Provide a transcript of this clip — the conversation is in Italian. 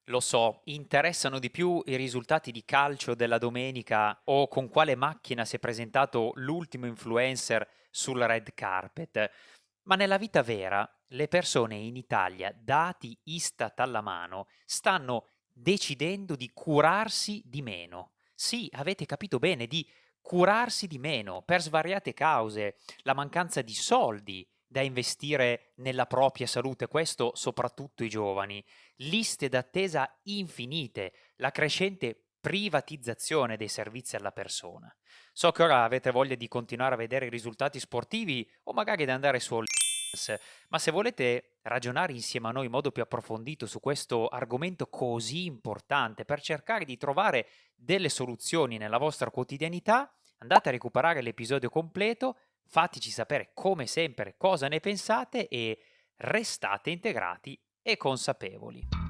Lo so, interessano di più i risultati di calcio della domenica o con quale macchina si è presentato l'ultimo influencer sul red carpet, ma nella vita vera le persone in Italia, dati Istat alla mano, stanno decidendo di curarsi di meno. Sì, avete capito bene, di curarsi di meno per svariate cause, la mancanza di soldi da investire nella propria salute, questo soprattutto i giovani, liste d'attesa infinite, la crescente privatizzazione dei servizi alla persona. So che ora avete voglia di continuare a vedere i risultati sportivi o magari di andare su OnlyFans, ma se volete ragionare insieme a noi in modo più approfondito su questo argomento così importante per cercare di trovare delle soluzioni nella vostra quotidianità, andate a recuperare l'episodio completo, fateci sapere come sempre cosa ne pensate e restate integrati e consapevoli.